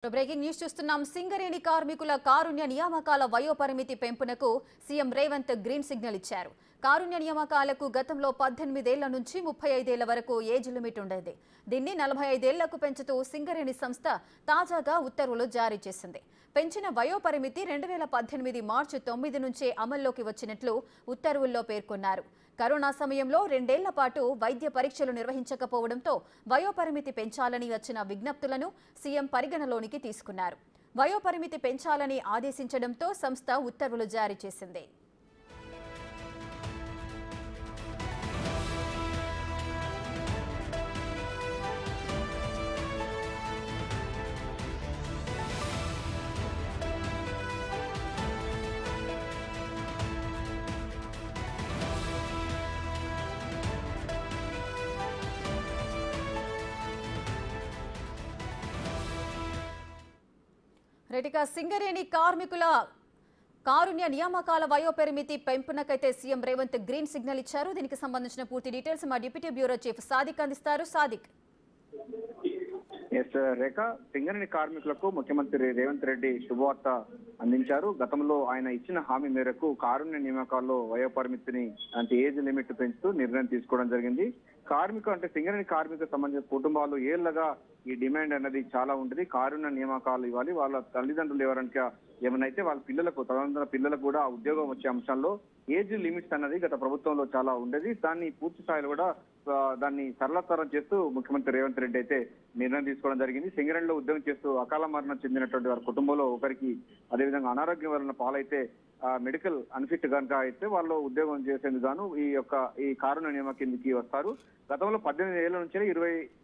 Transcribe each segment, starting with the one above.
Breaking news చూస్తున్నాం. సింగరేణి కార్మికుల కారుణ్య నియామకాల వయోపరిమితి పెంపునకు సీఎం రేవంత్ గ్రీన్ సిగ్నల్ ఇచ్చారు. కారుణ్య నియామకాలకు గతంలో 18 ఏళ్ల నుంచి 35 ఏళ్ల వరకు ఏజ్ లిమిట్ ఉండేది. దీన్ని 45 ఏళ్లకు పెంచుతూ సింగరేణి సంస్థ తాజాగా ఉత్తర్వులు జారీ చేసింది. పెంచిన వయోపరిమితి 2018 మార్చి 9 నుంచే అమల్లోకి వచ్చినట్లు ఉత్తర్వుల్లో పేర్కొన్నారు. కరోనా సమయంలో 2 ఏళ్ల పాటు వైద్య పరీక్షలు నిర్వహించకపోవడంతో వయోపరిమితి పెంచాలని వచ్చిన విజ్ఞప్తులను సీఎం పరిగణలోనికి తీసుకున్నారు. వయోపరిమితి పెంచాలని ఆదేశించడంతో సంస్థ ఉత్తర్వులు జారీ చేసింది. రెటికా సింగరేణి కార్మికుల కారుణ్య నియామకాల వయోపరిమితి పెంపునకైతే సీఎం రేవంత్ గ్రీన్ సిగ్నల్ ఇచ్చారు. దీనికి సంబంధించిన పూర్తి డీటెయిల్స్ మా డిప్యూటీ బ్యూరో చీఫ్ సాదిక్ అందిస్తారు. సాదిక్. రేఖ, సింగరేణి కార్మికులకు ముఖ్యమంత్రి రేవంత్ రెడ్డి శుభవార్త అందించారు. గతంలో ఆయన ఇచ్చిన హామీ మేరకు కారుణ్య నియామకాల్లో వయోపరిమితిని అంటే ఏజ్ లిమిట్ పెంచుతూ నిర్ణయం తీసుకోవడం జరిగింది. సింగరేణి కార్మిక సంబంధించిన కుటుంబాలు ఏళ్లగా ఈ డిమాండ్ అనేది చాలా ఉంటుంది. కారుణ్య నియామకాలు ఇవ్వాలి, వాళ్ళ తల్లిదండ్రులు ఎవరైనా ఏమనైతే వాళ్ళ పిల్లలకు తదనంతర పిల్లలకు కూడా ఉద్యోగం వచ్చే అంశంలో ఏజ్ లిమిట్స్ అన్నది గత ప్రభుత్వంలో చాలా ఉండేది. దాన్ని పూర్తి స్థాయిలో కూడా దాన్ని సరళతరం చేస్తూ ముఖ్యమంత్రి రేవంత్ రెడ్డి అయితే నిర్ణయం తీసుకోవడం జరిగింది. సింగరేణిలో ఉద్యోగం చేస్తూ అకాల మరణం చెందినటువంటి వారి కుటుంబంలో ఒకరికి అదేవిధంగా అనారోగ్యం వలన పాలైతే మెడికల్ అన్ఫిట్ కనుక అయితే వాళ్ళు ఉద్యోగం చేసేందుకు గాను ఈ కారుణ్య నియామకం కిందకి వస్తారు. గతంలో 18 ఏళ్ల నుంచి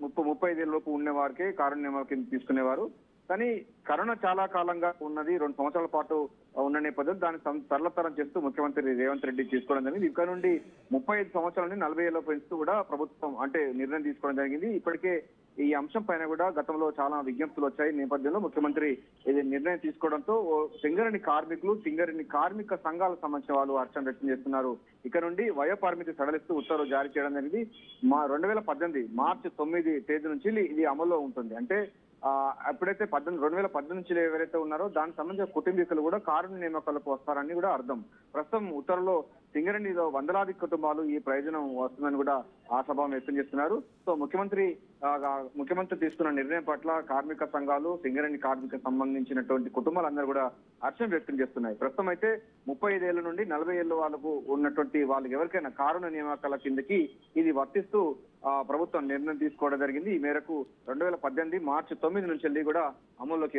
35 ఏళ్ళ లోపు ఉండే వారికే కారుణ్య నియామకం కింద తీసుకునేవారు. కానీ కరోనా చాలా కాలంగా ఉన్నది, 2 సంవత్సరాల పాటు ఉన్న నేపథ్యంలో దాన్ని సరళతరం చేస్తూ ముఖ్యమంత్రి రేవంత్ రెడ్డి తీసుకోవడం జరిగింది. ఇక్కడ నుండి 35 సంవత్సరాల నుండి 40 ఏళ్ళ పెంచుతూ కూడా ప్రభుత్వం నిర్ణయం తీసుకోవడం జరిగింది. ఇప్పటికే ఈ అంశం పైన కూడా గతంలో చాలా విజ్ఞప్తులు వచ్చాయి. నేపథ్యంలో ముఖ్యమంత్రి ఇది నిర్ణయం తీసుకోవడంతో సింగరేణి కార్మికులు, సింగరేణి కార్మిక సంఘాలకు సంబంధించిన వాళ్ళు హర్షం వ్యక్తం చేస్తున్నారు. ఇక్కడ నుండి వయోపరిమితి సడలిస్తూ ఉత్తర్వులు జారీ చేయడం జరిగింది. 2018 మార్చి 9 తేదీ నుంచి ఇది అమల్లో ఉంటుంది. అంటే ఎప్పుడైతే 2018 నుంచి ఎవరైతే ఉన్నారో దానికి సంబంధించిన కుటుంబీకులు కూడా కారుణ్య నియామకాలకు వస్తారని కూడా అర్థం. ప్రస్తుతం ఉత్తర్వులో సింగరేణిలో వందలాది కుటుంబాలు ఈ ప్రయోజనం వస్తుందని కూడా ఆశాభావం వ్యక్తం చేస్తున్నారు. సో ముఖ్యమంత్రి తీసుకున్న నిర్ణయం పట్ల కార్మిక సంఘాలు, సింగరేణి కార్మిక సంబంధించినటువంటి కుటుంబాలందరూ కూడా హర్షం వ్యక్తం చేస్తున్నాయి. ప్రస్తుతం అయితే 35 ఏళ్ల నుండి 40 ఏళ్ళ వాళ్ళకు ఉన్నటువంటి వాళ్ళకి ఎవరికైనా కారుణ్య నియామకాల కిందకి ఇది వర్తిస్తూ ప్రభుత్వం నిర్ణయం తీసుకోవడం జరిగింది. ఈ మేరకు 2018 మార్చి 9 నుంచి కూడా అమల్లోకి